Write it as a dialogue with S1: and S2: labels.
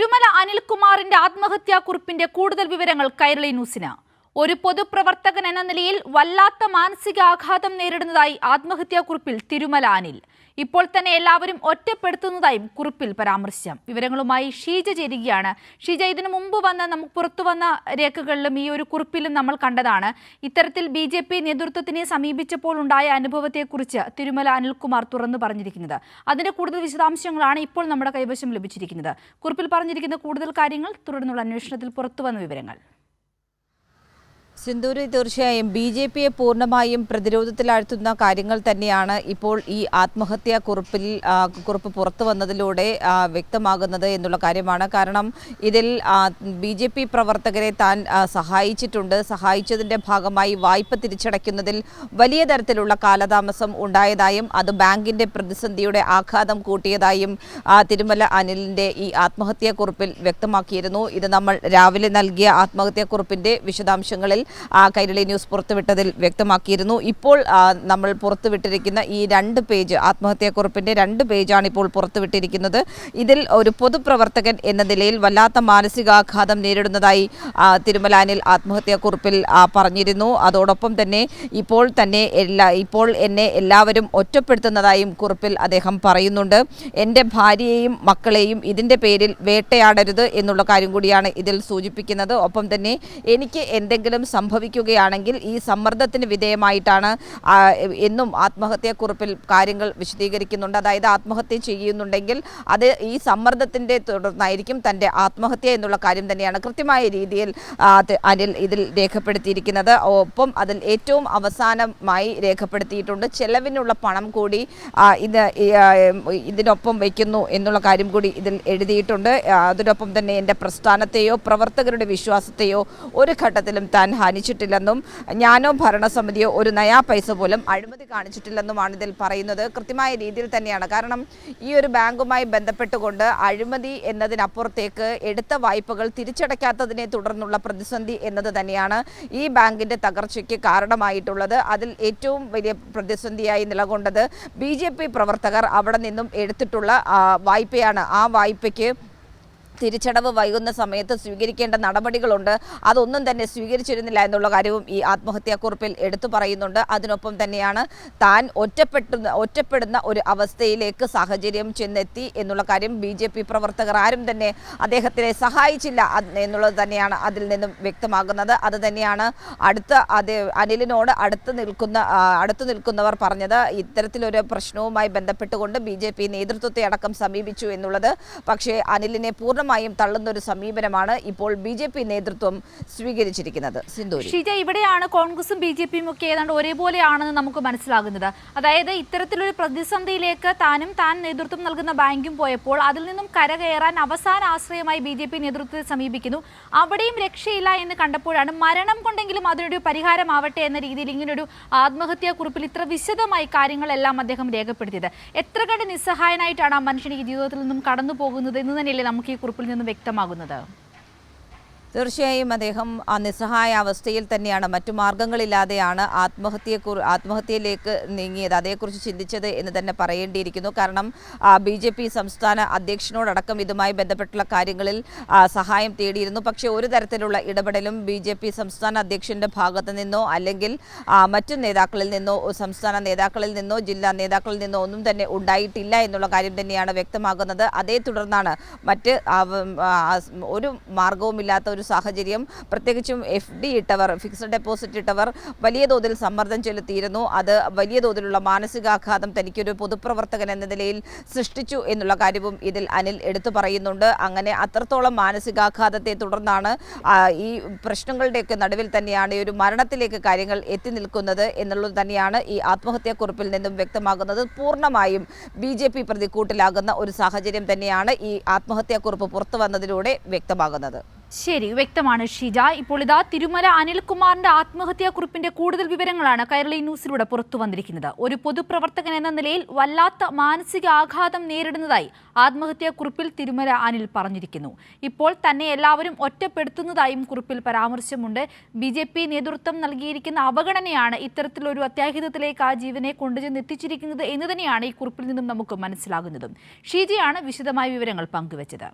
S1: തിരുമല അനിൽകുമാറിന്റെ ആത്മഹത്യാക്കുറിപ്പിന്റെ കൂടുതൽ വിവരങ്ങൾ കൈരളി ന്യൂസിന്. ഒരു പൊതുപ്രവർത്തകൻ എന്ന നിലയിൽ വല്ലാത്ത മാനസികാഘാതം നേരിടുന്നതായി ആത്മഹത്യാക്കുറിപ്പിൽ തിരുമല അനിൽ. ഇപ്പോൾ തന്നെ എല്ലാവരും ഒറ്റപ്പെടുത്തുന്നതായും കുറിപ്പിൽ പരാമർശിച്ചു. വിവരങ്ങളുമായി ഷീജ ചേരുകയാണ്. ഷീജ, ഇതിനു മുമ്പ് നമുക്ക് പുറത്തു വന്ന രേഖകളിലും ഈ ഒരു കുറിപ്പിലും നമ്മൾ കണ്ടതാണ് ഇത്തരത്തിൽ BJP നേതൃത്വത്തിനെ സമീപിച്ചപ്പോൾ ഉണ്ടായ അനുഭവത്തെക്കുറിച്ച് തിരുമല അനിൽകുമാർ തുറന്നു പറഞ്ഞിരിക്കുന്നത്. അതിന്റെ കൂടുതൽ വിശദാംശങ്ങളാണ് ഇപ്പോൾ നമ്മുടെ കൈവശം ലഭിച്ചിരിക്കുന്നത്. കുറിപ്പിൽ പറഞ്ഞിരിക്കുന്ന കൂടുതൽ കാര്യങ്ങൾ, തുടർന്നുള്ള അന്വേഷണത്തിൽ പുറത്തുവന്ന വിവരങ്ങൾ.
S2: സിന്ദൂരി, തീർച്ചയായും BJPയെ പൂർണ്ണമായും പ്രതിരോധത്തിലാഴ്ത്തുന്ന കാര്യങ്ങൾ തന്നെയാണ് ഇപ്പോൾ ഈ ആത്മഹത്യാ കുറിപ്പ് പുറത്തു വന്നതിലൂടെ വ്യക്തമാകുന്നത് എന്നുള്ള കാര്യമാണ്. കാരണം ഇതിൽ BJP പ്രവർത്തകരെ താൻ സഹായിച്ചതിൻ്റെ ഭാഗമായി വായ്പ തിരിച്ചടയ്ക്കുന്നതിൽ വലിയ തരത്തിലുള്ള കാലതാമസം ഉണ്ടായതായും അത് ബാങ്കിൻ്റെ പ്രതിസന്ധിയുടെ ആഘാതം കൂട്ടിയതായും തിരുമല അനിലിൻ്റെ ഈ ആത്മഹത്യാ കുറിപ്പിൽ വ്യക്തമാക്കിയിരുന്നു. ഇത് നമ്മൾ രാവിലെ നൽകിയ ആത്മഹത്യാ കുറിപ്പിൻ്റെ വിശദാംശങ്ങളിൽ കൈരളി ന്യൂസ് പുറത്തുവിട്ടതിൽ വ്യക്തമാക്കിയിരുന്നു. ഇപ്പോൾ നമ്മൾ പുറത്തുവിട്ടിരിക്കുന്ന ഈ 2 പേജ് ആത്മഹത്യാക്കുറിപ്പിന്റെ 2 പേജാണ് ഇപ്പോൾ പുറത്തുവിട്ടിരിക്കുന്നത്. ഇതിൽ ഒരു പൊതുപ്രവർത്തകൻ എന്ന നിലയിൽ വല്ലാത്ത മാനസികാഘാതം നേരിടുന്നതായി തിരുമല അനിൽ ആത്മഹത്യാക്കുറിപ്പിൽ പറഞ്ഞിരുന്നു. അതോടൊപ്പം തന്നെ ഇപ്പോൾ എന്നെ എല്ലാവരും ഒറ്റപ്പെടുത്തുന്നതായും കുറിപ്പിൽ അദ്ദേഹം പറയുന്നുണ്ട്. എൻ്റെ ഭാര്യയെയും മക്കളെയും ഇതിൻ്റെ പേരിൽ വേട്ടയാടരുത് എന്നുള്ള കാര്യം കൂടിയാണ് ഇതിൽ സൂചിപ്പിക്കുന്നത്. ഒപ്പം തന്നെ എനിക്ക് എന്തെങ്കിലും സംഭവിക്കുകയാണെങ്കിൽ ഈ സമ്മർദ്ദത്തിന് വിധേയമായിട്ടാണ് എന്നും ആത്മഹത്യാക്കുറിപ്പിൽ കാര്യങ്ങൾ വിശദീകരിക്കുന്നുണ്ട്. അതായത് ആത്മഹത്യ ചെയ്യുന്നുണ്ടെങ്കിൽ അത് ഈ സമ്മർദ്ദത്തിൻ്റെ തുടർന്നായിരിക്കും തൻ്റെ ആത്മഹത്യ എന്നുള്ള കാര്യം തന്നെയാണ് കൃത്യമായ രീതിയിൽ അനിൽ ഇതിൽ രേഖപ്പെടുത്തിയിരിക്കുന്നത്. ഒപ്പം അതിൽ ഏറ്റവും അവസാനമായി രേഖപ്പെടുത്തിയിട്ടുണ്ട് ചെലവിനുള്ള പണം കൂടി ഇതിനൊപ്പം വയ്ക്കുന്നു എന്നുള്ള കാര്യം കൂടി ഇതിൽ എഴുതിയിട്ടുണ്ട്. അതിനൊപ്പം തന്നെ എൻ്റെ പ്രസ്ഥാനത്തെയോ പ്രവർത്തകരുടെ വിശ്വാസത്തെയോ ഒരു ഘട്ടത്തിലും താൻ ഹനിച്ചിട്ടില്ലെന്നും ഞാനോ ഭരണസമിതിയോ ഒരു നയാ പൈസ പോലും അഴിമതി കാണിച്ചിട്ടില്ലെന്നുമാണ് ഇതിൽ പറയുന്നത്. കൃത്യമായ രീതിയിൽ തന്നെയാണ്. കാരണം ഈ ഒരു ബാങ്കുമായി ബന്ധപ്പെട്ടുകൊണ്ട് അഴിമതി എന്നതിനപ്പുറത്തേക്ക് എടുത്ത വായ്പകൾ തിരിച്ചടയ്ക്കാത്തതിനെ തുടർന്നുള്ള പ്രതിസന്ധി എന്നത് തന്നെയാണ് ഈ ബാങ്കിൻ്റെ തകർച്ചയ്ക്ക് കാരണമായിട്ടുള്ളത്. അതിൽ ഏറ്റവും വലിയ പ്രതിസന്ധിയായി നിലകൊണ്ടത് BJP പ്രവർത്തകർ അവിടെ നിന്നും എടുത്തിട്ടുള്ള വായ്പയാണ്. ആ വായ്പയ്ക്ക് തിരിച്ചടവ് വൈകുന്ന സമയത്ത് സ്വീകരിക്കേണ്ട നടപടികളുണ്ട്. അതൊന്നും തന്നെ സ്വീകരിച്ചിരുന്നില്ല എന്നുള്ള കാര്യവും ഈ ആത്മഹത്യാക്കുറിപ്പിൽ എടുത്തു പറയുന്നുണ്ട്. അതിനൊപ്പം തന്നെയാണ് താൻ ഒറ്റപ്പെടുന്ന ഒരു അവസ്ഥയിലേക്ക് സാഹചര്യം ചെന്നെത്തി എന്നുള്ള കാര്യം. BJP പ്രവർത്തകർ ആരും തന്നെ അദ്ദേഹത്തിനെ സഹായിച്ചില്ല എന്നുള്ളത് തന്നെയാണ് അതിൽ നിന്നും വ്യക്തമാകുന്നത്. അത് തന്നെയാണ് അനിലിനോട് അടുത്ത് നിൽക്കുന്നവർ പറഞ്ഞത്. ഇത്തരത്തിലൊരു പ്രശ്നവുമായി ബന്ധപ്പെട്ടുകൊണ്ട് BJP നേതൃത്വത്തെ അടക്കം സമീപിച്ചു എന്നുള്ളത്. പക്ഷേ അനിലിനെ പൂർണ്ണമായും തള്ളുന്ന ഒരു സമീപനമാണ് ഇപ്പോൾ BJP നേതൃത്വം സ്വീകരിച്ചിരിക്കുന്നത്. സിന്ധൂരി,
S1: ഷീജ, ഇവിടെയാണ് കോൺഗ്രസും BJPയും ഒക്കെ ഏതാണ്ട് ഒരേപോലെയാണെന്ന് നമുക്ക് മനസ്സിലാകുന്നത്. അതായത് ഇത്തരത്തിലൊരു പ്രതിസന്ധിയിലേക്ക് താൻ നേതൃത്വം നൽകുന്ന ബാങ്കും പോയപ്പോൾ അതിൽ നിന്നും കരകയറാൻ അവസാന ആശ്രയമായി BJP നേതൃത്വത്തെ സമീപിക്കുന്നു. അവിടെയും രക്ഷയില്ല എന്ന് കണ്ടപ്പോഴാണ് മരണം കൊണ്ടെങ്കിലും അതിനൊരു പരിഹാരമാവട്ടെ എന്ന രീതിയിൽ ഇങ്ങനൊരു ആത്മഹത്യാക്കുറിപ്പിൽ ഇത്ര വിശദമായി കാര്യങ്ങളെല്ലാം അദ്ദേഹം രേഖപ്പെടുത്തിയത്. എത്ര കണ്ട് നിസ്സഹായനായിട്ടാണ് ആ മനുഷ്യൻ ഈ ജീവിതത്തിൽ നിന്നും കടന്നു പോകുന്നത് എന്ന് തന്നെയല്ലേ നമുക്ക് ഈ കുറിപ്പിൽ നിന്നും വ്യക്തമാകുന്നത്.
S2: തീർച്ചയായും അദ്ദേഹം ആ നിസ്സഹായ അവസ്ഥയിൽ തന്നെയാണ്, മറ്റു മാർഗങ്ങളില്ലാതെയാണ് ആത്മഹത്യയിലേക്ക് നീങ്ങിയത്, അതേക്കുറിച്ച് ചിന്തിച്ചത് എന്ന് തന്നെ പറയേണ്ടിയിരിക്കുന്നു. കാരണം BJP സംസ്ഥാന അധ്യക്ഷനോടക്കം ഇതുമായി ബന്ധപ്പെട്ടുള്ള കാര്യങ്ങളിൽ സഹായം തേടിയിരുന്നു. പക്ഷേ ഒരു തരത്തിലുള്ള ഇടപെടലും BJP സംസ്ഥാന അധ്യക്ഷൻ്റെ ഭാഗത്ത് നിന്നോ അല്ലെങ്കിൽ മറ്റു നേതാക്കളിൽ നിന്നോ, സംസ്ഥാന നേതാക്കളിൽ നിന്നോ ജില്ലാ നേതാക്കളിൽ നിന്നോ ഒന്നും തന്നെ ഉണ്ടായിട്ടില്ല എന്നുള്ള കാര്യം തന്നെയാണ് വ്യക്തമാകുന്നത്. അതേ തുടർന്നാണ് മറ്റ് ഒരു മാർഗവുമില്ലാത്ത ഒരു സാഹചര്യം, പ്രത്യേകിച്ചും FD ഇട്ടവർ, ഫിക്സഡ് ഡെപ്പോസിറ്റ് ഇട്ടവർ വലിയ തോതിൽ സമ്മർദ്ദം ചെലുത്തിയിരുന്നു. അത് വലിയ തോതിലുള്ള മാനസികാഘാതം തനിക്കൊരു പൊതുപ്രവർത്തകൻ എന്ന നിലയിൽ സൃഷ്ടിച്ചു എന്നുള്ള കാര്യവും ഇതിൽ അനിൽ എടുത്തു പറയുന്നുണ്ട്. അങ്ങനെ അത്രത്തോളം മാനസികാഘാതത്തെ തുടർന്നാണ് ഈ പ്രശ്നങ്ങളുടെയൊക്കെ നടുവിൽ തന്നെയാണ് ഈ ഒരു മരണത്തിലേക്ക് കാര്യങ്ങൾ എത്തി നിൽക്കുന്നത് എന്നുള്ളത് തന്നെയാണ് ഈ ആത്മഹത്യാക്കുറിപ്പിൽ നിന്നും വ്യക്തമാകുന്നത്. പൂർണ്ണമായും BJP പ്രതിക്കൂട്ടിലാകുന്ന ഒരു സാഹചര്യം തന്നെയാണ് ഈ ആത്മഹത്യാക്കുറിപ്പ് പുറത്തു വന്നതിലൂടെ വ്യക്തമാകുന്നത്.
S1: ശരി, വ്യക്തമാണ് ഷീജ. ഇപ്പോൾ ഇതാ തിരുമല അനിൽകുമാറിന്റെ ആത്മഹത്യാക്കുറിപ്പിന്റെ കൂടുതൽ വിവരങ്ങളാണ് കൈരളി ന്യൂസിലൂടെ പുറത്തു വന്നിരിക്കുന്നത്. ഒരു പൊതുപ്രവർത്തകൻ എന്ന നിലയിൽ വല്ലാത്ത മാനസിക ആഘാതം നേരിടുന്നതായി ആത്മഹത്യാക്കുറിപ്പിൽ തിരുമല അനിൽ പറഞ്ഞിരിക്കുന്നു. ഇപ്പോൾ തന്നെ എല്ലാവരും ഒറ്റപ്പെടുത്തുന്നതായും കുറിപ്പിൽ പരാമർശമുണ്ട്. BJP നേതൃത്വം നൽകിയിരിക്കുന്ന അവഗണനയാണ് ഇത്തരത്തിലൊരു അത്യാഹിതത്തിലേക്ക് ആ ജീവനെ കൊണ്ടുചെന്ന് എത്തിച്ചിരിക്കുന്നത് എന്ന് തന്നെയാണ് ഈ കുറിപ്പിൽ നിന്നും നമുക്ക് മനസ്സിലാകുന്നതും. ഷീജയാണ് വിശദമായ വിവരങ്ങൾ പങ്കുവച്ചത്.